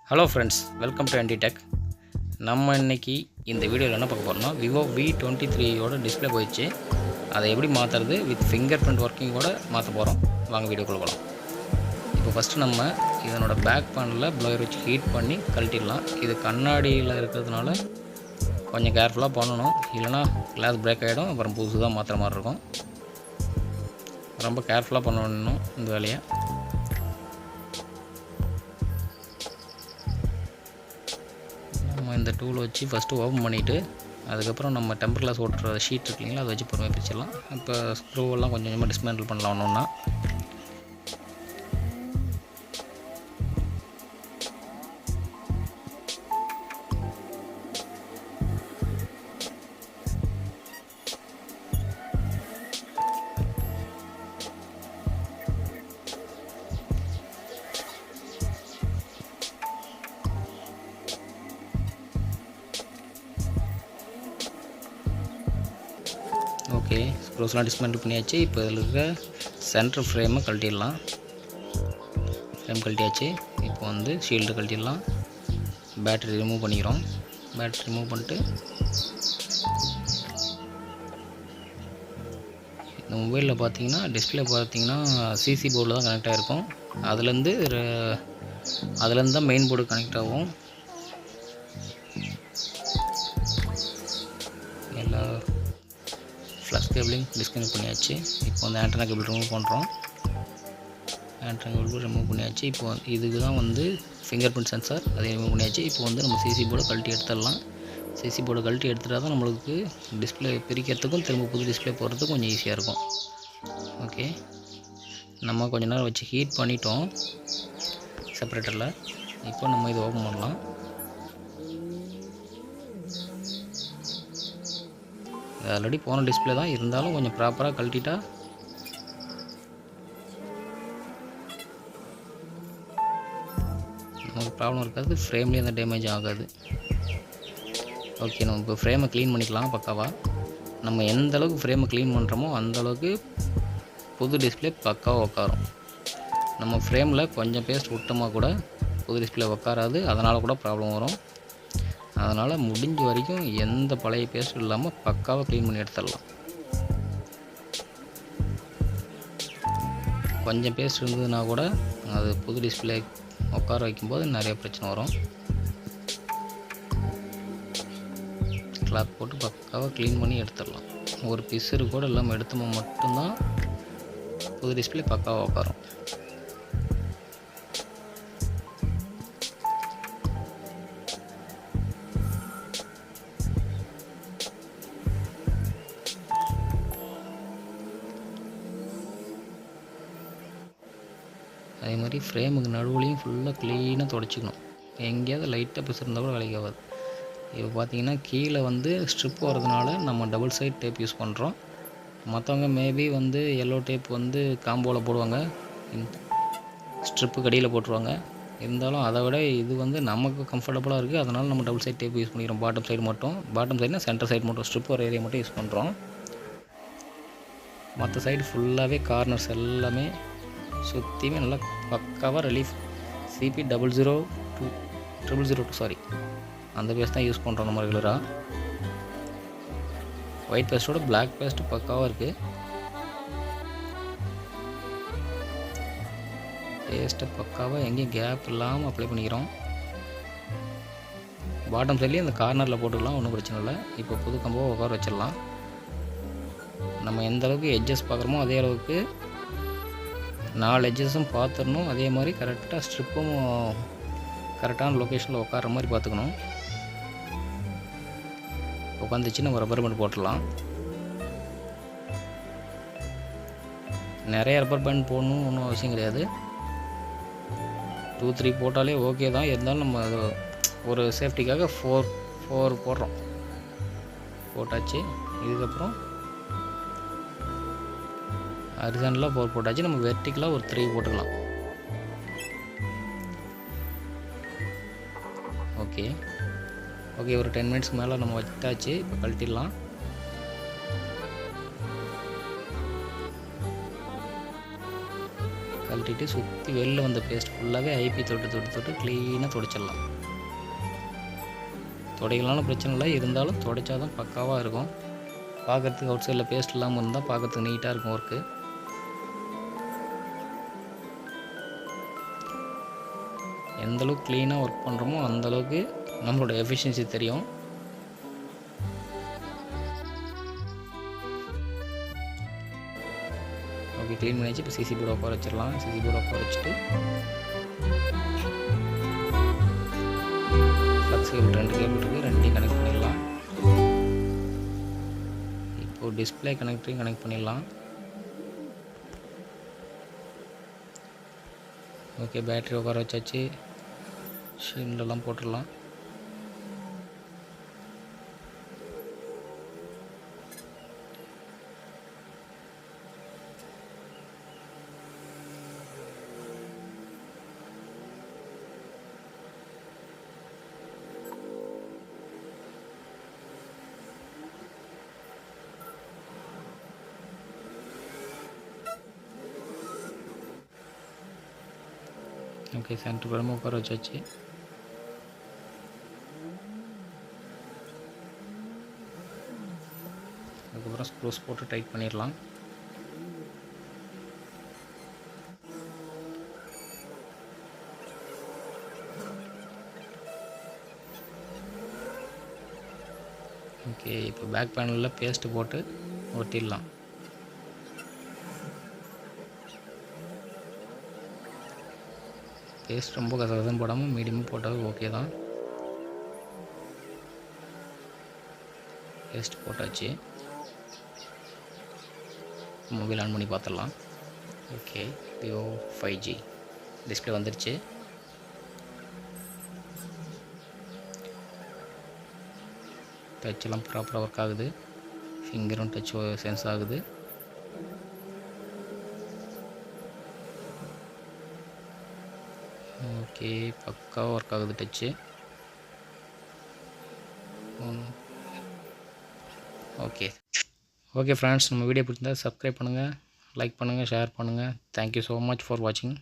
Hello friends, welcome to ND Tech. நம்ம இன்றைக்கி இந்த வீடியோவில் என்ன பார்க்க போகிறோம்னா, விவோ V23யோட டிஸ்பிளே போயிடுச்சு. அதை எப்படி மாற்றுறது வித் ஃபிங்கர் பிரிண்ட் ஒர்க்கிங்கோட மாற்ற போகிறோம். வாங்க வீடியோக்குள்ள போகலாம். இப்போ ஃபஸ்ட்டு நம்ம இதனோட பேக் பேனலில் ப்ளோயர் வச்சு ஹீட் பண்ணி கழட்டிடலாம். இது கண்ணாடியில் இருக்கிறதுனால கொஞ்சம் கேர்ஃபுல்லாக பண்ணணும், இல்லைனா கிளாஸ் பிரேக் ஆகிடும். அப்புறம் புதுசு தான் மாற்றுற மாதிரி இருக்கும். ரொம்ப கேர்ஃபுல்லாக பண்ணணும் இந்த வேலையை. இந்த டூல் வச்சு ஃபஸ்ட்டு ஓப்பன் பண்ணிவிட்டு அதுக்கப்புறம் நம்ம டெம்பர் கிளாஸ் ஓட்டுற ஷீட் இருக்கு இல்லைங்களா, அதை வச்சு பொறுமையாக பிரிச்சிடலாம். இப்போ ஸ்க்ரூவெல்லாம் கொஞ்சம் கொஞ்சமாக டிஸ்மேண்டில் பண்ணலாம் ஒன்றுன்னா. ஓகே, ஸ்க்ரூஸ்லாம் டிஸ்மேண்டில் பண்ணியாச்சு. இப்போ இதில் இருக்க சென்டர் ஃப்ரேமை கழட்டிடலாம். ஃப்ரேம் கழட்டியாச்சு. இப்போ வந்து ஷீல்டு கழட்டிடலாம். பேட்டரி ரிமூவ் பண்ணிக்கிறோம். பேட்டரி ரிமூவ் பண்ணிட்டு இந்த மொபைலில் பார்த்தீங்கன்னா டிஸ்பிளே பார்த்தீங்கன்னா சிசி போர்டில் தான் கனெக்ட் ஆகிருக்கும். அதுலேருந்து தான் மெயின் போர்டு கனெக்ட் ஆகும். எல்லா ஃப்ளக்ஸ் கேபிளிங் டிஸ்கனெக்ட் பண்ணியாச்சு. இப்போ வந்து ஆண்டனா கேபிள் ரிமூவ் பண்ணுறோம். ஆண்டனா கேபிள் ரிமூவ் பண்ணியாச்சு. இப்போ இதுக்கு தான் வந்து ஃபிங்கர் பிரிண்ட் சென்சார், அதை ரிமூவ் பண்ணியாச்சு. இப்போ வந்து நம்ம சிசி போர்டை கழட்டி எடுத்துடலாம். சிசி போர்டை கழட்டி எடுத்துட்டா தான் நம்மளுக்கு டிஸ்பிளே பிரிக்கிறதுக்கும் திரும்ப புது டிஸ்பிளே போடுறதுக்கும் கொஞ்சம் ஈஸியாக இருக்கும். ஓகே, நம்ம கொஞ்ச நேரம் வச்சு ஹீட் பண்ணிட்டோம் செப்பரேட்டரில். இப்போ நம்ம இதை ஓப்பன் பண்ணலாம். ஆல்ரெடி போன டிஸ்பிளே தான் இருந்தாலும் கொஞ்சம் ப்ராப்பராக கழட்டிட்டா நமக்கு ப்ராப்ளம் இருக்காது, ஃப்ரேம்லேயும் எந்த டேமேஜ் ஆகாது. ஓகே, நம்ம இப்போ ஃப்ரேமை க்ளீன் பண்ணிக்கலாம். பக்காவாக நம்ம எந்த அளவுக்கு ஃப்ரேமை க்ளீன் பண்ணுறோமோ அந்தளவுக்கு புது டிஸ்பிளே பக்காவாக உட்காரும். நம்ம ஃப்ரேமில் கொஞ்சம் பேஸ்ட் விட்டோமா கூட புது டிஸ்பிளே உட்காராது, அதனால் கூட ப்ராப்ளம் வரும். அதனால் முடிஞ்ச வரைக்கும் எந்த பழைய பேஸ்ட்டும் இல்லாமல் பக்காவாக க்ளீன் பண்ணி எடுத்துடலாம். கொஞ்சம் பேஸ்ட் இருந்ததுன்னா கூட அது புது டிஸ்பிளே உட்கார வைக்கும்போது நிறைய பிரச்சனை வரும். கிளாத் போட்டு பக்காவாக க்ளீன் பண்ணி எடுத்துடலாம். ஒரு பிசுறு கூட இல்லாமல் எடுத்தோமா மட்டும்தான் புது டிஸ்பிளே பக்காவாக உட்காரும். அதே மாதிரி ஃப்ரேமுக்கு நடுவுலையும் ஃபுல்லாக க்ளீனாக துடைச்சிக்கணும். எங்கேயாவது லைட்டாக பிசு இருந்தால் கூட வேலைக்கு ஆகாது. இப்போ பார்த்தீங்கன்னா கீழே வந்து ஸ்ட்ரிப் வரதுனால நம்ம டபுள் சைட் டேப் யூஸ் பண்ணுறோம். மற்றவங்க மேபி வந்து எல்லோ டேப் வந்து காம்போவில் போடுவாங்க, ஸ்ட்ரிப்பு கடியில் போட்டுருவாங்க. இருந்தாலும் அதை விட இது வந்து நமக்கு கம்ஃபர்டபுளாக இருக்குது. அதனால் நம்ம டபுள் சைட் டேப் யூஸ் பண்ணிக்கிறோம். பாட்டம் சைடு மட்டும், பாட்டம் சைடுனா சென்டர் சைடு மட்டும், ஸ்ட்ரிப் வர ஏரியா மட்டும் யூஸ் பண்ணுறோம். மற்ற சைடு ஃபுல்லாகவே கார்னர்ஸ் எல்லாமே சுற்றியுமே நல்லா பக்காவாக ரிலீஃப் CP002 அந்த பேஸ்ட் தான் யூஸ் பண்ணுறோம் நம்ம ரெகுலராக. ஒயிட் பேஸ்ட்டோட பிளாக் பேஸ்ட்டு பக்காவாக இருக்குது. பேஸ்ட்டை பக்காவாக எங்கேயும் கேப் இல்லாமல் அப்ளை பண்ணிக்கிறோம். பாட்டம் சைட்லேயும் இந்த கார்னரில் போட்டுக்கலாம், ஒன்றும் பிரச்சனை இல்லை. இப்போ புது கம்போவை உட்கார வச்சிடலாம். நம்ம எந்த அளவுக்கு எட்ஜஸ் பார்க்குறோமோ அதே அளவுக்கு 4 எட்ஜஸும் பார்த்துடணும். அதே மாதிரி கரெக்டாக ஸ்ட்ரிப்பும் கரெக்டான லொக்கேஷனில் உட்கார மாதிரி பார்த்துக்கணும். உட்காந்துச்சு நம்ம ரப்பர் பேண்ட் போட்டுடலாம். நிறைய ரப்பர் பேண்ட் போடணும் ஒன்றும் அவசியம் கிடையாது. 2-3 போட்டாலே ஓகே தான். இருந்தாலும் நம்ம ஒரு சேஃப்டிக்காக 4 போடுறோம். போட்டாச்சு. இதுக்கப்புறம் ஹரிசாண்டலாக 4 போட்டாச்சு. நம்ம வெர்டிக்கலாக ஒரு 3 போட்டுக்கலாம். ஓகே, ஒரு 10 மினிட்ஸ்க்கு மேலே நம்ம வச்சாச்சு. இப்போ கழட்டிடலாம். கழட்டிட்டு சுற்றி வெளில வந்த பேஸ்ட் ஃபுல்லாகவே ஐபி தொட்டு க்ளீனாக துடைச்சிடலாம். துடைக்கலாம்னு பிரச்சனை இல்லை, இருந்தாலும் துடைச்சா தான் பக்காவாக இருக்கும். பார்க்குறதுக்கு அவுட் சைடில் பேஸ்ட் இல்லாமல் இருந்தால் பார்க்குறதுக்கு நீட்டாக இருக்கும் ஒர்க்கு. எந்தளவுக்கு க்ளீனாக ஒர்க் பண்ணுறோமோ அந்தளவுக்கு நம்மளோட எஃபிஷியன்சி தெரியும். ஓகே, க்ளீன் பண்ணிச்சு. இப்போ சிசி போர்டை உட்கார வச்சிடலாம். சிசி போர்டை உட்கார வச்சுட்டு ஃப்ளக்ஸ் கேபிள் 2 கேபிள் இருக்குது, 2டையும் கனெக்ட் பண்ணிடலாம். இப்போது டிஸ்பிளே கனெக்டரையும் கனெக்ட் பண்ணிடலாம். ஓகே, பேட்ரி உட்கார வச்சாச்சு. ஷீல்டெல்லாம் போட்டுடலாம். ஓகே, சென்டர் படமாக உட்கார வச்சாச்சு. அதுக்கப்புறம் ஸ்க்ரூஸ் போட்டு டைட் பண்ணிடலாம். ஓகே, இப்போ பேக் பேனலில் பேஸ்ட்டு போட்டு ஒட்டிடலாம். பேஸ்ட் ரொம்ப கசகசன்னு போடாமல் மீடியமாக போட்டால் ஓகே தான். பேஸ்ட் போட்டாச்சு. மொபைல் ஆன் பண்ணி பார்த்துடலாம். ஓகே, விவோ 5G டிஸ்பிளே வந்துருச்சு. டச்செல்லாம் ப்ராப்பராக ஒர்க் ஆகுது. ஃபிங்கரும் டச் சென்ஸ் ஆகுது. ஓகே, பக்காவாக ஒர்க் ஆகுது டச்சு. ஓகே ஃப்ரெண்ட்ஸ், நம்ம வீடியோ பிடிச்சிருந்தா சப்ஸ்கிரைப் பண்ணுங்கள், லைக் பண்ணுங்கள், ஷேர் பண்ணுங்கள். தேங்க்யூ ஸோ மச் ஃபார் வாட்சிங்.